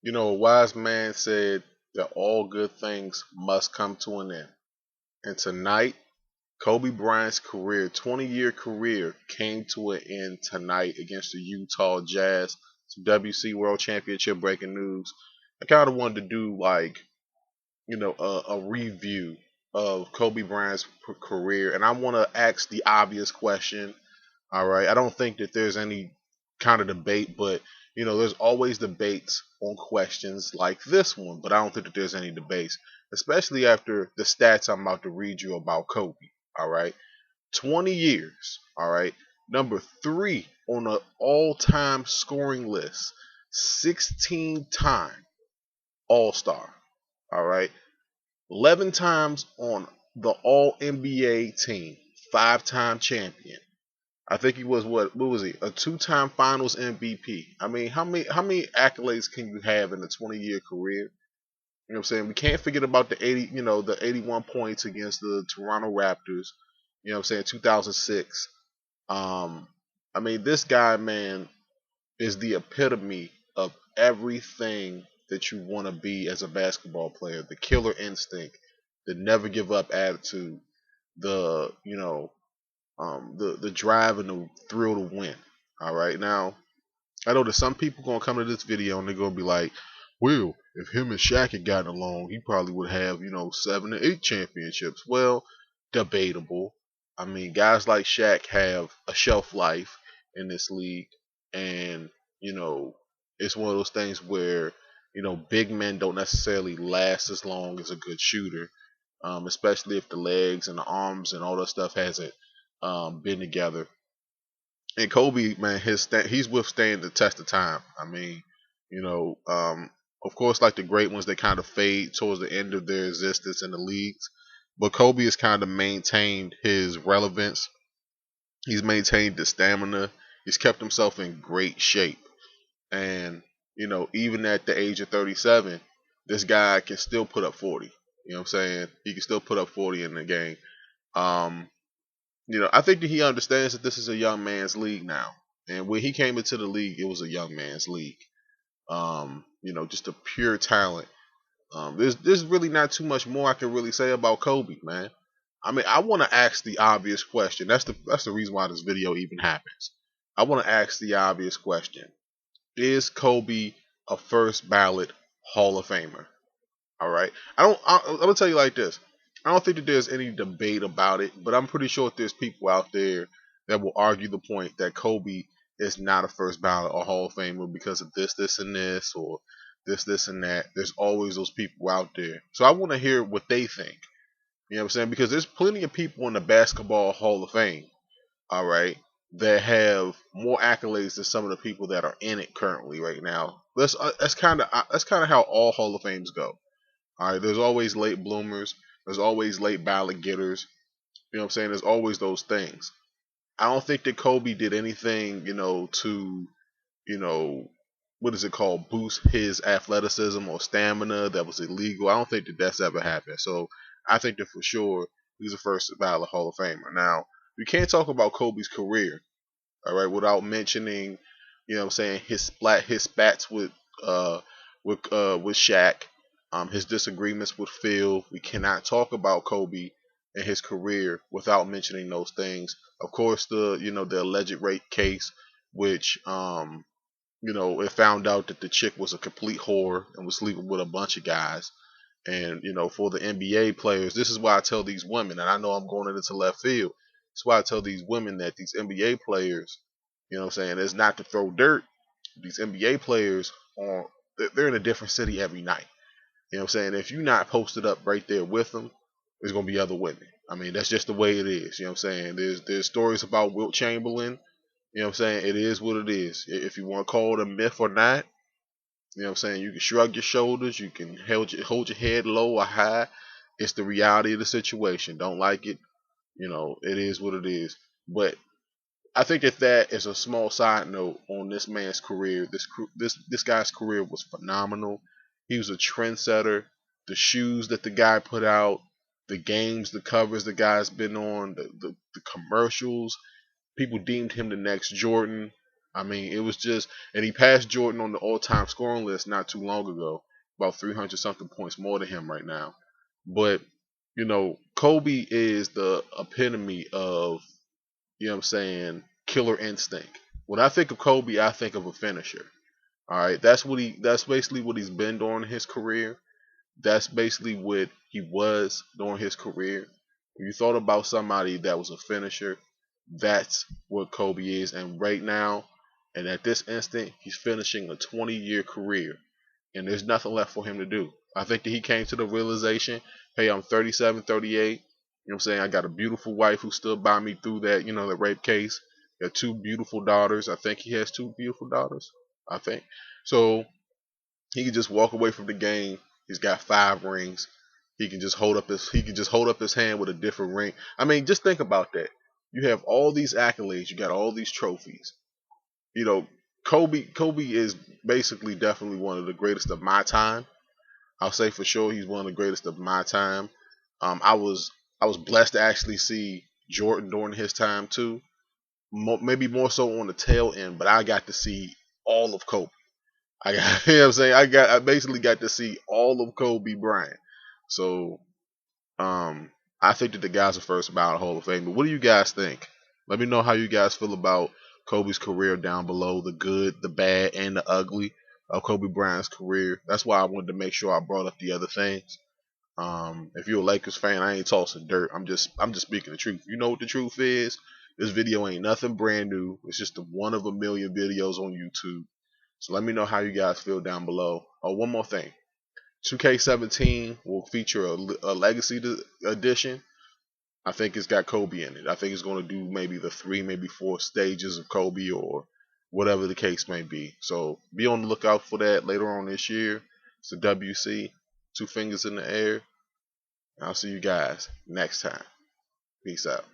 A wise man said that all good things must come to an end. And tonight, Kobe Bryant's 20-year career, came to an end tonight against the Utah Jazz. Some WC World Championship breaking news. I kind of wanted to do a review of Kobe Bryant's career, and I want to ask the obvious question. All right. I don't think that there's any kind of debate, but there's always debates on questions like this one, but I don't think that there's any debates, especially after the stats I'm about to read you about Kobe. All right. 20 years. All right. Number 3 on the all-time scoring list. 16-time All-Star. All right. 11 times on the All NBA team. 5-time champion. I think he was what was he? A 2-time Finals MVP. I mean, how many accolades can you have in a 20-year career? You know what I'm saying? We can't forget about the 81 points against the Toronto Raptors. You know what I'm saying? 2006. Um, I mean, this guy, man, is the epitome of everything that you want to be as a basketball player. The killer instinct, the never give up attitude, the the drive and the thrill to win. All right, now I know that some people gonna come to this video and they're gonna be like, "Well, if him and Shaq had gotten along, he probably would have 7 or 8 championships." Well, debatable. I mean, guys like Shaq have a shelf life in this league, and you know it's one of those things where big men don't necessarily last as long as a good shooter, especially if the legs and the arms and all that stuff hasn't been together. And Kobe, man, he's withstanding the test of time. I mean, you know, um, of course, like the great ones, they kind of fade towards the end of their existence in the leagues. But Kobe has kind of maintained his relevance. He's maintained the stamina. He's kept himself in great shape. And even at the age of 37, this guy can still put up 40. You know what I'm saying? He can still put up 40 in the game. Um, I think that he understands that this is a young man's league now. And when he came into the league, it was a young man's league. Just a pure talent. There's really not too much more I can really say about Kobe, man. I mean, I want to ask the obvious question. That's the reason why this video even happens. I want to ask the obvious question: is Kobe a first ballot Hall of Famer? All right. I'm gonna tell you like this. I don't think that there's any debate about it, but I'm pretty sure that there's people out there that will argue the point that Kobe is not a first ballot or Hall of Famer because of this, and this, or this, and that. There's always those people out there. So I want to hear what they think. You know what I'm saying? Because there's plenty of people in the Basketball Hall of Fame, all right, that have more accolades than some of the people that are in it currently right now. That's kind of how all Hall of Fames go. All right, there's always late bloomers. There's always late ballot getters. You know what I'm saying? There's always those things. I don't think that Kobe did anything, to, you know, what is it called, boost his athleticism or stamina that was illegal. I don't think that that's ever happened. So I think that for sure he's a first ballot Hall of Famer. Now, we can't talk about Kobe's career, all right, without mentioning, what I'm saying, his spats with Shaq, his disagreements with Phil. We cannot talk about Kobe and his career without mentioning those things. Of course, the alleged rape case, which it found out that the chick was a complete whore and was sleeping with a bunch of guys. And for the NBA players, this is why I tell these women, and I know I'm going into left field. That's why I tell these women that these NBA players, what I'm saying, is not to throw dirt. These NBA players they're in a different city every night. You know what I'm saying? If you're not posted up right there with them, there's gonna be other women. I mean, that's just the way it is. You know what I'm saying? There's stories about Wilt Chamberlain. You know what I'm saying? It is what it is. If you want to call it a myth or not, you know what I'm saying? You can shrug your shoulders. You can hold your head low or high. It's the reality of the situation. Don't like it. It is what it is. But I think that is a small side note on this man's career. This guy's career was phenomenal. He was a trendsetter. The shoes that the guy put out, the games, the covers the guy's been on, the commercials. People deemed him the next Jordan. I mean, it was just, and he passed Jordan on the all-time scoring list not too long ago, about 300 something points more than him right now. But Kobe is the epitome of, what I'm saying, killer instinct. When I think of Kobe, I think of a finisher. All right, that's basically what he's been during his career. That's basically what he was during his career. When you thought about somebody that was a finisher, that's what Kobe is. And right now, and at this instant, he's finishing a 20-year career, and there's nothing left for him to do. I think that he came to the realization, hey, I'm 37, 38. You know what I'm saying? I got a beautiful wife who stood by me through that, the rape case. Got two beautiful daughters. I think he has two beautiful daughters. I think. So he can just walk away from the game. He's got 5 rings. He can just hold up his hand with a different ring. I mean, just think about that. You have all these accolades. You got all these trophies. You know, Kobe is basically definitely one of the greatest of my time. I'll say for sure he's one of the greatest of my time. I was blessed to actually see Jordan during his time too. Maybe more so on the tail end, but I got to see all of Kobe. I got, you know what I'm saying? I basically got to see all of Kobe Bryant. So, I think that the guy's a first ballot Hall of Fame. But what do you guys think? Let me know how you guys feel about Kobe's career down below, the good, the bad, and the ugly of Kobe Bryant's career. That's why I wanted to make sure I brought up the other things. If you're a Lakers fan, I ain't tossing dirt. I'm just speaking the truth. You know what the truth is? This video ain't nothing brand new. It's just a one of a million videos on YouTube. So let me know how you guys feel down below. Oh, one more thing. 2K17 will feature a legacy edition. I think it's got Kobe in it. I think it's going to do maybe the 3, maybe 4 stages of Kobe or whatever the case may be. So be on the lookout for that later on this year. It's a WC, 2 fingers in the air. I'll see you guys next time. Peace out.